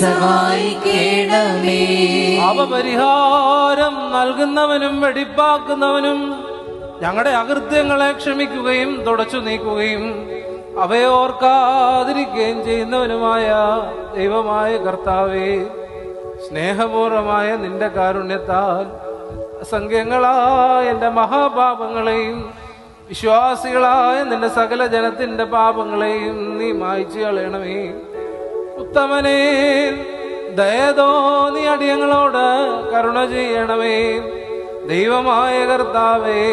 സഹായിക്കണമേ. പാപപരിഹാരം നൽകുന്നവനും വെടിപ്പാക്കുന്നവനും ഞങ്ങളുടെ അകൃത്യങ്ങളെ ക്ഷമിക്കുകയും തുടച്ചു നീക്കുകയും അവയെ ഓർക്കാതിരിക്കുകയും ചെയ്യുന്നവനുമായ ദൈവമായ കർത്താവേ, സ്നേഹപൂർവമായ നിന്റെ കാരുണ്യത്താൽ അസംഖ്യങ്ങളായ എൻ്റെ മഹാപാപങ്ങളെയും വിശ്വാസികളായ നിന്റെ സകല ജനത്തിന്റെ പാപങ്ങളെയും നീ മായ്ച്ചു കളയണമേ. ഉത്തമനേ, ദയതോന്നി അടിയങ്ങളോട് കരുണ ചെയ്യണമേ. ദൈവമായ കർത്താവേ,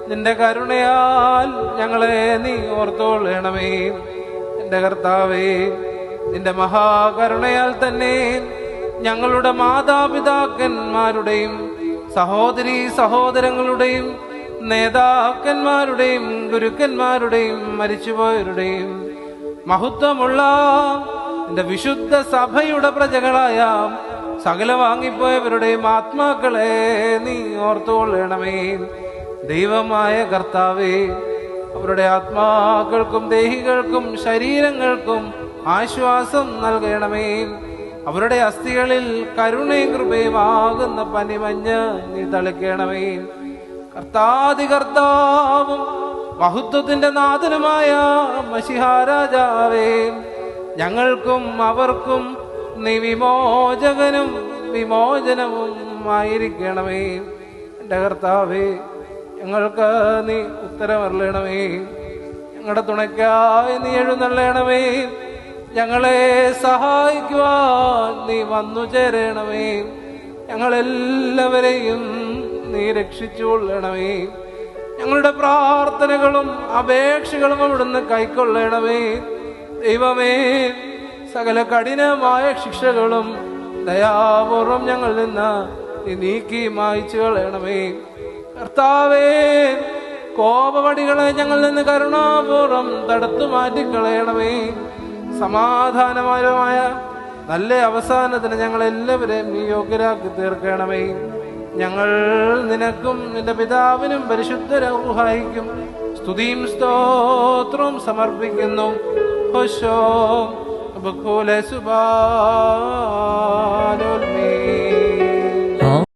നിന്റെ കരുണയാൽ ഞങ്ങളെ നീ ഓർത്തുകൊള്ളണമേ. എൻ്റെ കർത്താവേ, നിന്റെ മഹാകരുണയാൽ തന്നെ ഞങ്ങളുടെ മാതാപിതാക്കന്മാരുടെയും സഹോദരീ സഹോദരങ്ങളുടെയും നേതാക്കന്മാരുടെയും ഗുരുക്കന്മാരുടെയും മരിച്ചുപോയവരുടെയും മഹത്വമുള്ള നിന്റെ വിശുദ്ധ സഭയുടെ പ്രജകളായ സകല വാങ്ങിപ്പോയവരുടെയും ആത്മാക്കളെ നീ ഓർത്തുകൊള്ളണമേ. ദൈവമായ കർത്താവേ, അവരുടെ ആത്മാക്കൾക്കും ദേഹികൾക്കും ശരീരങ്ങൾക്കും ആശ്വാസം നൽകണമേ. അവരുടെ അസ്ഥികളിൽ കരുണയും കൃപയും ആകുന്ന പനിമഞ്ഞ് നീ തളിക്കണമേ. കർത്താധികർത്താവും മഹത്വത്തിന്റെ നാഥനുമായ മശിഹാരാജാവേ, ഞങ്ങൾക്കും അവർക്കും നീ വിമോചകനും വിമോചനവും ആയിരിക്കണമേ. എൻ്റെ കർത്താവേ, ഞങ്ങൾക്ക് നീ ഉത്തരമരുളണമേ. ഞങ്ങളുടെ തുണയ്ക്കായി നീ എഴുന്നള്ളണമേ. ഞങ്ങളെ സഹായിക്കുവാൻ നീ വന്നു ചേരണമേ. ഞങ്ങളെല്ലാവരെയും നീ രക്ഷിച്ചുകൊള്ളണമേ. ഞങ്ങളുടെ പ്രാർത്ഥനകളും അപേക്ഷകളും അവിടുന്ന് കൈക്കൊള്ളണമേ. ദൈവമേ, സകല കഠിനമായ ശിക്ഷകളും ദയാപൂർവം ഞങ്ങളിൽ നിന്ന് നീ നീക്കി മായ്ച്ചു കളയണമേ. കർത്താവേ, കോപവടികളെ ഞങ്ങളിൽ നിന്ന് കരുണാപൂർവം തടുത്തു മാറ്റിക്കളയണമേ. സമാധാനപരമായ നല്ല അവസാനത്തിന് ഞങ്ങളെല്ലാവരെയും നീ യോഗ്യരാക്കി തീർക്കണമേ. ഞങ്ങൾ നിനക്കും നിന്റെ പിതാവിനും പരിശുദ്ധ റൂഹായിക്കും സ്തുതിയും സ്തോത്രവും സമർപ്പിക്കുന്നു. ഹോശോ ബഖൂല സുബ്ഹാനല്ലാഹ്.